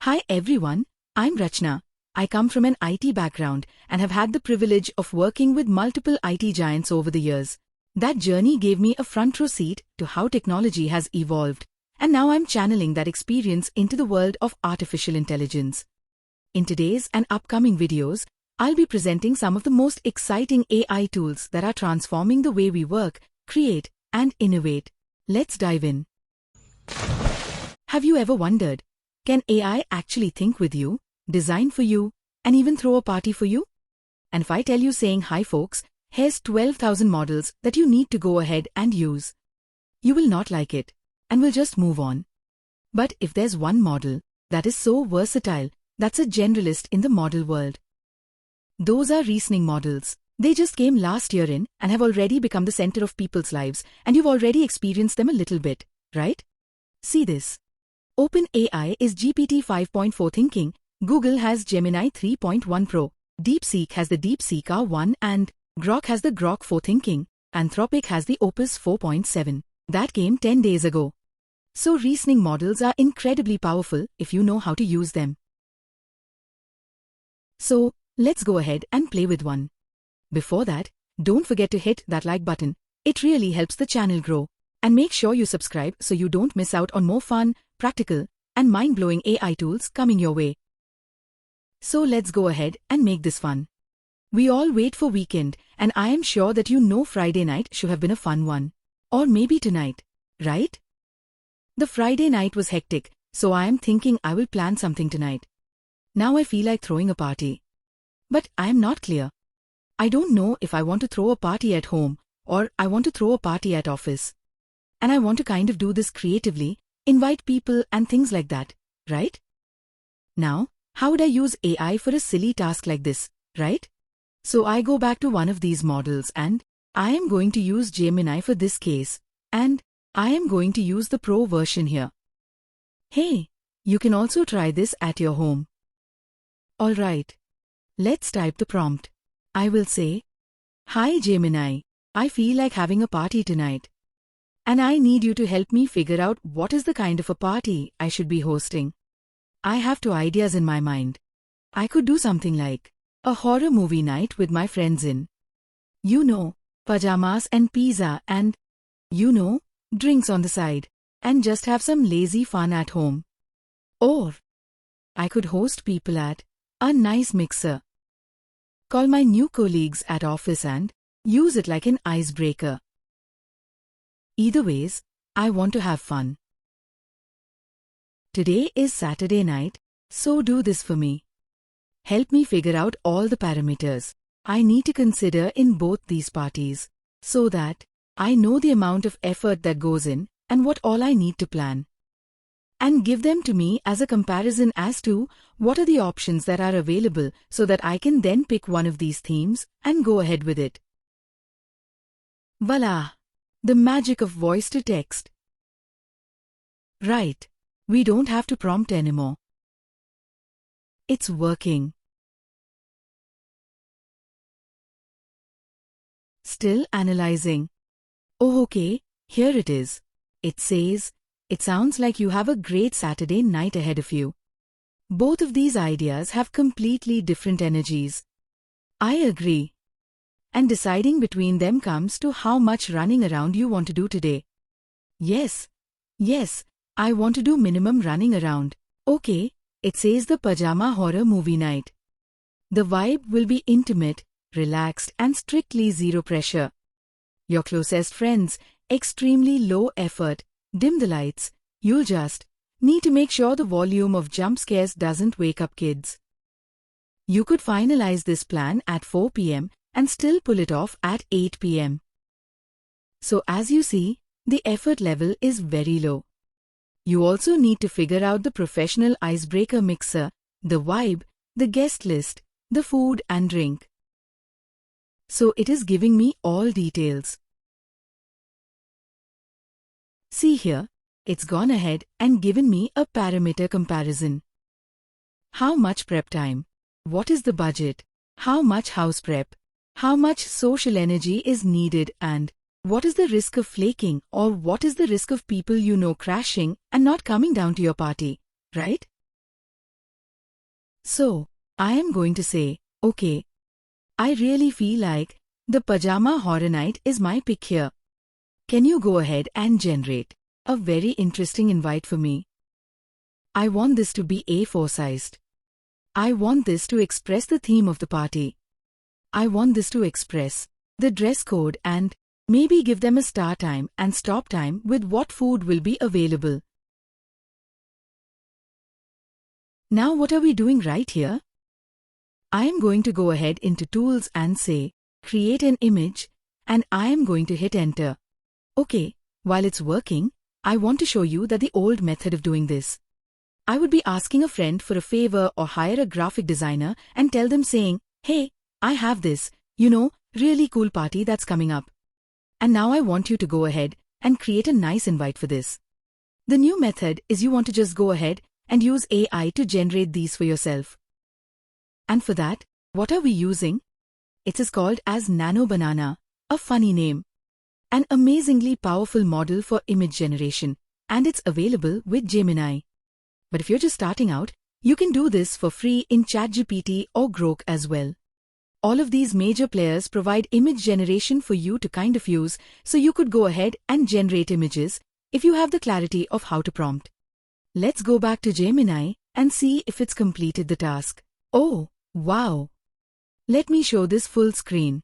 Hi everyone, I'm Rachanaa. I come from an IT background and have had the privilege of working with multiple IT giants over the years. That journey gave me a front row seat to how technology has evolved, and now I'm channeling that experience into the world of artificial intelligence. In today's and upcoming videos, I'll be presenting some of the most exciting AI tools that are transforming the way we work, create, and innovate. Let's dive in. Have you ever wondered, can AI actually think with you, design for you, and even throw a party for you? And if I tell you saying, "Hi folks, here's 12,000 models that you need to go ahead and use," you will not like it, and will just move on. But if there's one model that is so versatile, that's a generalist in the model world. Those are reasoning models. They just came last year in and have already become the center of people's lives, and you've already experienced them a little bit, right? See this. OpenAI is GPT 5.4 thinking, Google has Gemini 3.1 Pro, DeepSeek has the DeepSeek R1 and Grok has the Grok 4 thinking, Anthropic has the Opus 4.7. That came 10 days ago. So reasoning models are incredibly powerful if you know how to use them. So, let's go ahead and play with one. Before that, don't forget to hit that like button. It really helps the channel grow. And make sure you subscribe so you don't miss out on more fun, practical, and mind-blowing AI tools coming your way. So let's go ahead and make this fun. We all wait for weekend, and I am sure that you know Friday night should have been a fun one. Or maybe tonight, right? The Friday night was hectic, so I am thinking I will plan something tonight. Now I feel like throwing a party. But I am not clear. I don't know if I want to throw a party at home, or I want to throw a party at office. And I want to kind of do this creatively, invite people and things like that, right? Now, how would I use AI for a silly task like this, right? So I go back to one of these models and I am going to use Gemini for this case, and I am going to use the Pro version here. Hey, you can also try this at your home. Alright, let's type the prompt. I will say, "Hi Gemini, I feel like having a party tonight. And I need you to help me figure out what is the kind of a party I should be hosting. I have two ideas in my mind. I could do something like a horror movie night with my friends in, pajamas and pizza and, drinks on the side, and just have some lazy fun at home. Or I could host people at a nice mixer. Call my new colleagues at office and use it like an icebreaker. Either ways, I want to have fun. Today is Saturday night, so do this for me. Help me figure out all the parameters I need to consider in both these parties, so that I know the amount of effort that goes in and what all I need to plan. And give them to me as a comparison as to what are the options that are available so that I can then pick one of these themes and go ahead with it. Voila! The magic of voice to text. Right, we don't have to prompt anymore. It's working. Still analyzing. Oh, okay, here it is. It says, "It sounds like you have a great Saturday night ahead of you." Both of these ideas have completely different energies. I agree. And deciding between them comes to how much running around you want to do today. Yes, I want to do minimum running around. Okay, it says the pajama horror movie night. The vibe will be intimate, relaxed and strictly zero pressure. Your closest friends, extremely low effort, dim the lights, you'll just need to make sure the volume of jump scares doesn't wake up kids. You could finalize this plan at 4 p.m. and still pull it off at 8 p.m. So as you see, the effort level is very low. You also need to figure out the professional icebreaker mixer, the vibe, the guest list, the food and drink. So it is giving me all details. See here, it's gone ahead and given me a parameter comparison. How much prep time? What is the budget? How much house prep? How much social energy is needed, and what is the risk of flaking, or what is the risk of people crashing and not coming down to your party, right? So, I am going to say, okay, I really feel like the pajama horror night is my pick here. Can you go ahead and generate a very interesting invite for me? I want this to be A4 sized. I want this to express the theme of the party. I want this to express the dress code and maybe give them a start time and stop time with what food will be available. Now what are we doing right here? I am going to go ahead into Tools and say, Create an image, and I am going to hit Enter. Okay, while it's working, I want to show you that the old method of doing this. I would be asking a friend for a favor or hire a graphic designer and tell them saying, hey, I have this, really cool party that's coming up. And now I want you to go ahead and create a nice invite for this. The new method is you want to just go ahead and use AI to generate these for yourself. And for that, what are we using? It is called as Nano Banana, a funny name. An amazingly powerful model for image generation, and it's available with Gemini. But if you're just starting out, you can do this for free in ChatGPT or Grok as well. All of these major players provide image generation for you to kind of use, so you could go ahead and generate images if you have the clarity of how to prompt. Let's go back to Gemini and see if it's completed the task. Oh, wow! Let me show this full screen.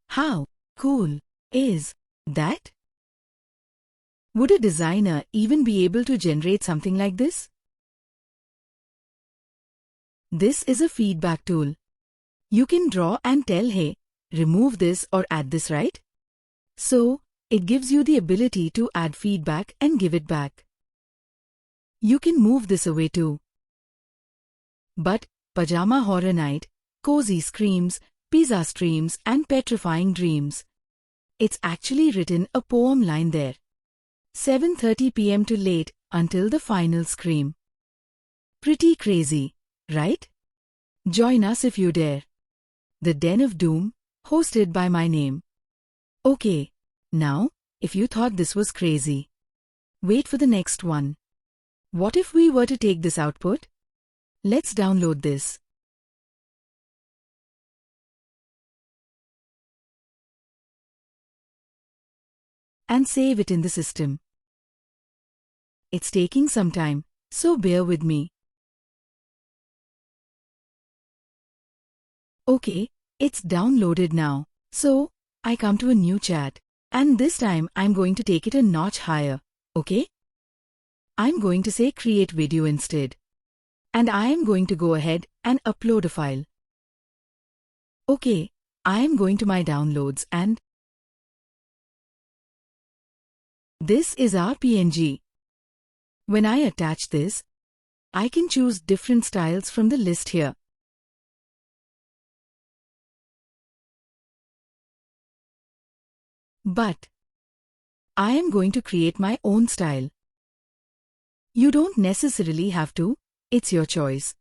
How cool is that? Would a designer even be able to generate something like this? This is a feedback tool. You can draw and tell, hey, remove this or add this, right? So, it gives you the ability to add feedback and give it back. You can move this away too. But, pajama horror night, cozy screams, pizza streams and petrifying dreams. It's actually written a poem line there. 7:30 p.m. to late until the final scream. Pretty crazy, right? Join us if you dare. The Den of Doom, hosted by my name. Okay, now, if you thought this was crazy, wait for the next one. What if we were to take this output? Let's download this. And save it in the system. It's taking some time, so bear with me. Okay, it's downloaded now. So, I come to a new chat. And this time I'm going to take it a notch higher, okay? I'm going to say create video instead. And I am going to go ahead and upload a file. Okay, I am going to my downloads and this is our PNG. When I attach this, I can choose different styles from the list here. But I am going to create my own style. You don't necessarily have to, it's your choice.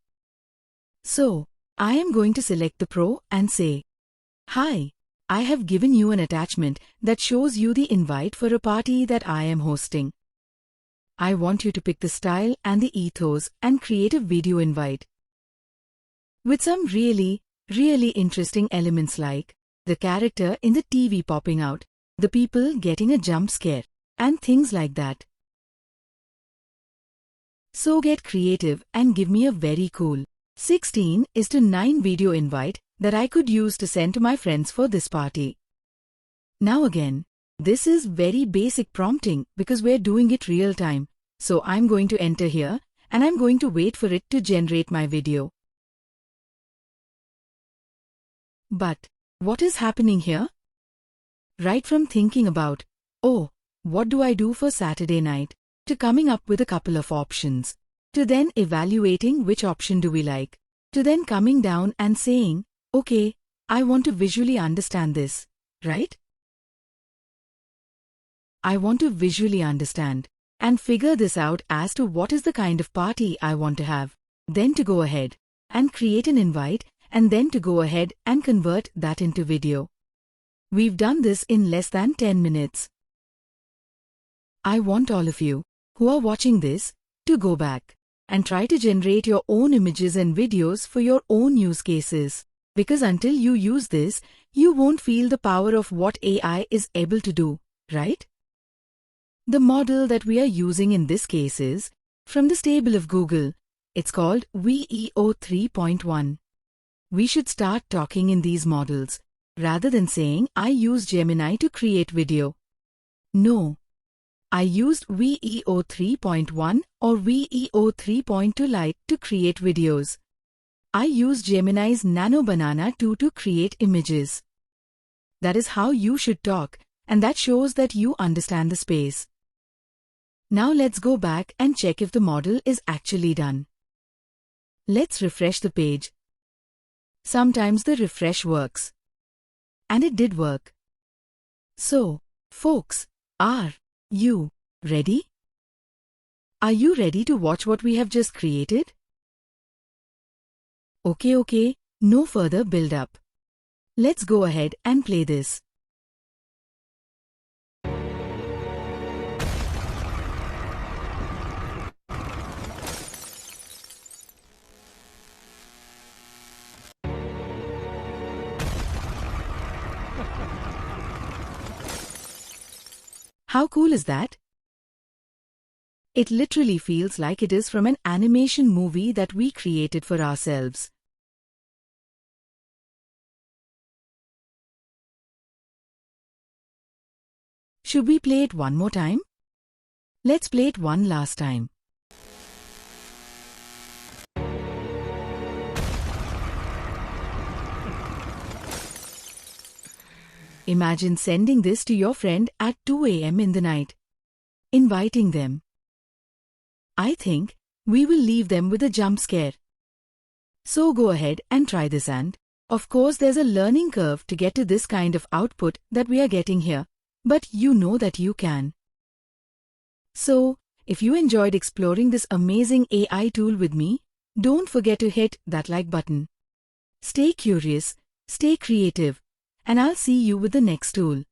So, I am going to select the Pro and say, Hi, I have given you an attachment that shows you the invite for a party that I am hosting. I want you to pick the style and the ethos and create a video invite. With some really interesting elements like the character in the TV popping out, the people getting a jump scare, and things like that. So get creative and give me a very cool 16:9 video invite that I could use to send to my friends for this party. Now again, this is very basic prompting because we're doing it real time. So I'm going to enter here and I'm going to wait for it to generate my video. But what is happening here? Right from thinking about, oh, what do I do for Saturday night, to coming up with a couple of options, to then evaluating which option do we like, to then coming down and saying, okay, I want to visually understand this, right? I want to visually understand and figure this out as to what is the kind of party I want to have, then to go ahead and create an invite and then to go ahead and convert that into video. We've done this in less than 10 minutes. I want all of you who are watching this to go back and try to generate your own images and videos for your own use cases. Because until you use this, you won't feel the power of what AI is able to do, right? The model that we are using in this case is from the stable of Google. It's called VEO 3.1. We should start talking in these models, rather than saying, I use Gemini to create video. No. I used VEO 3.1 or VEO 3.2 Lite to create videos. I used Gemini's Nano Banana 2 to create images. That is how you should talk, and that shows that you understand the space. Now let's go back and check if the model is actually done. Let's refresh the page. Sometimes the refresh works. And it did work. So, folks, are you ready? Are you ready to watch what we have just created? Okay, no further build-up. Let's go ahead and play this. How cool is that? It literally feels like it is from an animation movie that we created for ourselves. Should we play it one more time? Let's play it one last time. Imagine sending this to your friend at 2 a.m. in the night, inviting them. I think we will leave them with a jump scare. So go ahead and try this, and, of course, there's a learning curve to get to this kind of output that we are getting here, but you know that you can. So, if you enjoyed exploring this amazing AI tool with me, don't forget to hit that like button. Stay curious, stay creative, and I'll see you with the next tool.